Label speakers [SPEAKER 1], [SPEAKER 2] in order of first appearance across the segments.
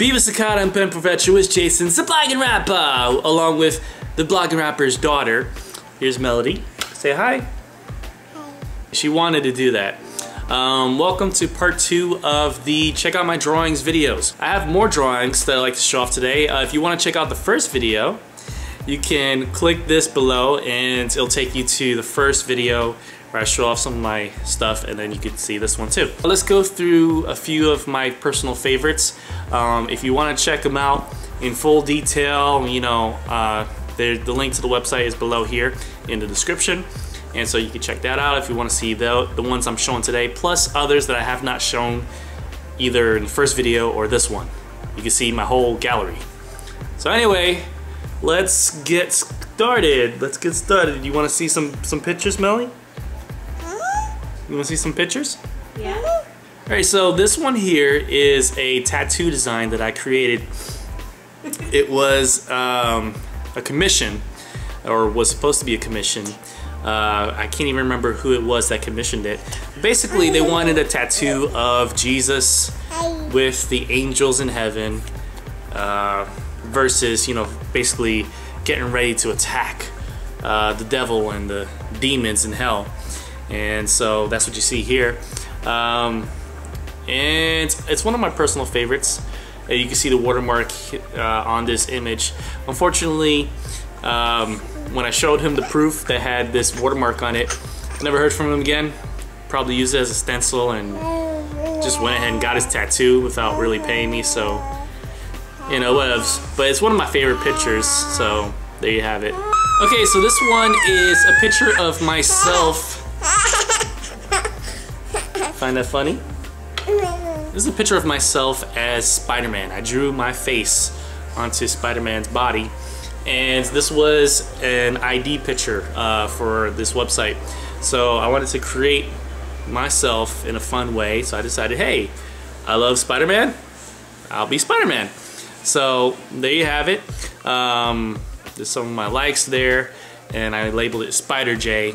[SPEAKER 1] Beavis Sakata and Pen Perpetuous, Jason, the Blogging Rapper, along with the Blogging Rapper's daughter. Here's Melody. Say hi.
[SPEAKER 2] Hi.
[SPEAKER 1] She wanted to do that. Welcome to part 2 of the Check Out My Drawings videos. I have more drawings that I like to show off today. If you want to check out the first video, you can click this below and it'll take you to the first video where I show off some of my stuff, and then you can see this one too. Let's go through a few of my personal favorites. If you want to check them out in full detail, you know, the link to the website is below here in the description. And so you can check that out if you want to see the ones I'm showing today, plus others that I have not shown either in the first video or this one. You can see my whole gallery. So anyway, let's get started. You want to see some pictures, Melly? You want to see some pictures?
[SPEAKER 2] Yeah.
[SPEAKER 1] Alright, so this one here is a tattoo design that I created. It was a commission, or was supposed to be a commission. I can't even remember who it was that commissioned it. Basically, they wanted a tattoo of Jesus with the angels in heaven versus, you know, basically getting ready to attack the devil and the demons in hell. And so that's what you see here. And it's one of my personal favorites. You can see the watermark on this image. Unfortunately, when I showed him the proof that had this watermark on it, I never heard from him again. Probably used it as a stencil and just went ahead and got his tattoo without really paying me, so, you know, whatevs. But it's one of my favorite pictures, so there you have it. Okay, so this one is a picture of myself. Find that funny? This is a picture of myself as Spider-Man. I drew my face onto Spider-Man's body. And this was an ID picture for this website. So I wanted to create myself in a fun way. So I decided, hey, I love Spider-Man. I'll be Spider-Man. So there you have it. There's some of my likes there. And I labeled it Spider J.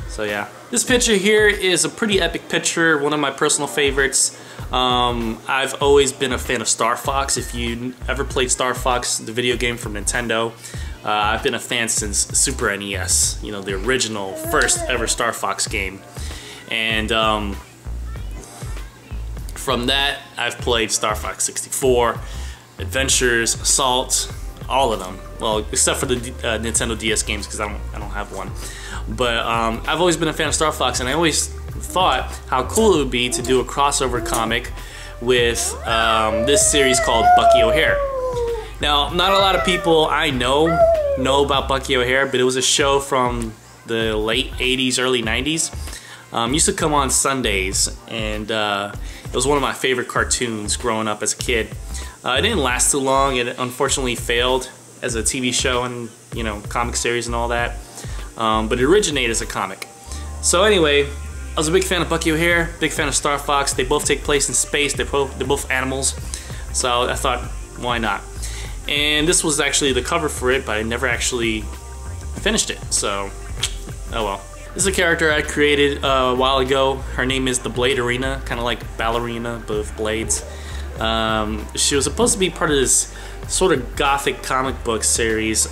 [SPEAKER 1] So yeah. This picture here is a pretty epic picture. One of my personal favorites. I've always been a fan of Star Fox. If you ever played Star Fox, the video game from Nintendo, I've been a fan since Super NES, you know, the original first ever Star Fox game. And from that, I've played Star Fox 64, Adventures, Assault, all of them. Well, except for the Nintendo DS games, because I don't have one. But I've always been a fan of Star Fox, and I always thought how cool it would be to do a crossover comic with this series called Bucky O'Hare. Now, not a lot of people I know about Bucky O'Hare, but it was a show from the late 80s, early 90s. Used to come on Sundays, and it was one of my favorite cartoons growing up as a kid. It didn't last too long. It unfortunately failed as a TV show and, you know, comic series and all that. But it originated as a comic. So anyway, I was a big fan of Bucky O'Hare, big fan of Star Fox. They both take place in space. They're both animals. So I thought, why not? And this was actually the cover for it, but I never actually finished it. So, oh well. This is a character I created a while ago. Her name is the Blade Arena, kind of like ballerina, but with blades. She was supposed to be part of this sort of gothic comic book series.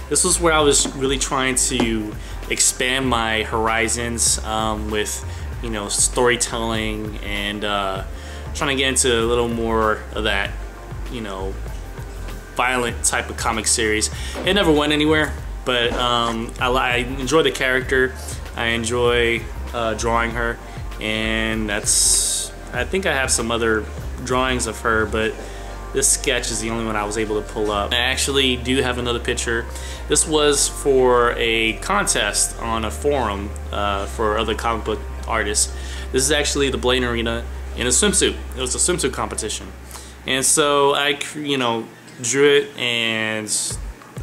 [SPEAKER 1] This was where I was really trying to expand my horizons with, you know, storytelling and trying to get into a little more of that, you know, violent type of comic series. It never went anywhere, but I enjoy the character. I enjoy drawing her, and I think I have some other drawings of her, but this sketch is the only one I was able to pull up. I actually do have another picture. This was for a contest on a forum for other comic book artists. This is actually the Blade Arena in a swimsuit. It was a swimsuit competition. And so I, you know, drew it, and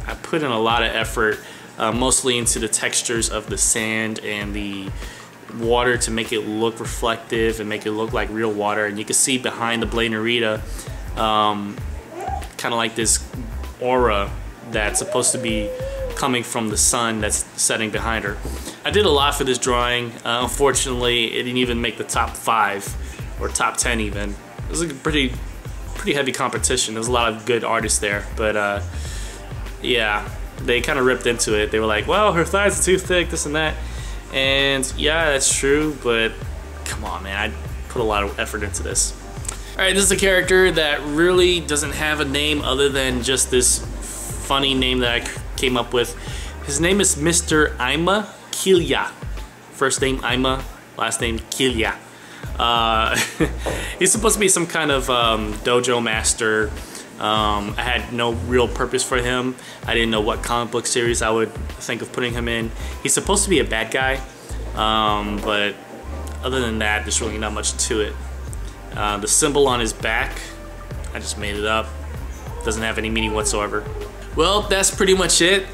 [SPEAKER 1] I put in a lot of effort, mostly into the textures of the sand and the water to make it look reflective and make it look like real water. And you can see behind the Blade Arena kind of like this aura that's supposed to be coming from the sun that's setting behind her. I did a lot for this drawing. Unfortunately, it didn't even make the top 5 or top 10 even. It was a pretty pretty heavy competition. There was a lot of good artists there, but yeah, they kind of ripped into it. They were like, well, her thighs are too thick, this and that. And yeah, that's true, but come on, man, I put a lot of effort into this. Alright, this is a character that really doesn't have a name other than just this funny name that I came up with. His name is Mr. Ima Kilya. First name Ima, last name Kilya. He's supposed to be some kind of dojo master. I had no real purpose for him. I didn't know what comic book series I would think of putting him in. He's supposed to be a bad guy, but other than that, there's really not much to it. The symbol on his back, I just made it up. Doesn't have any meaning whatsoever. Well, that's pretty much it.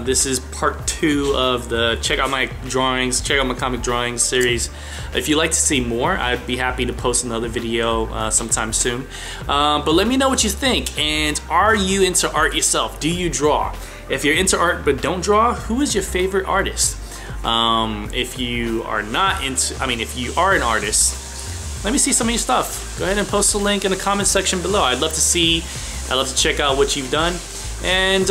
[SPEAKER 1] This is part 2 of the check out my drawings, check out my comic drawings series. If you'd like to see more, I'd be happy to post another video sometime soon. But let me know what you think. And are you into art yourself? Do you draw? If you're into art but don't draw, who is your favorite artist? If you are not into, if you are an artist, let me see some of your stuff. Go ahead and post a link in the comment section below. I'd love to check out what you've done. And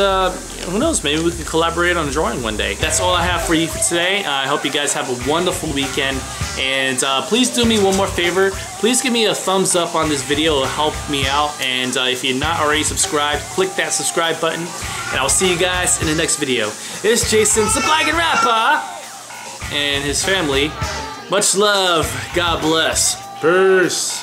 [SPEAKER 1] who knows, maybe we could collaborate on drawing one day. That's all I have for you for today. I hope you guys have a wonderful weekend. And please do me one more favor. Please give me a thumbs up on this video. It'll help me out. And if you're not already subscribed, click that subscribe button. And I'll see you guys in the next video. It's Jason, the Black and Rapper, and his family. Much love. God bless. Peace.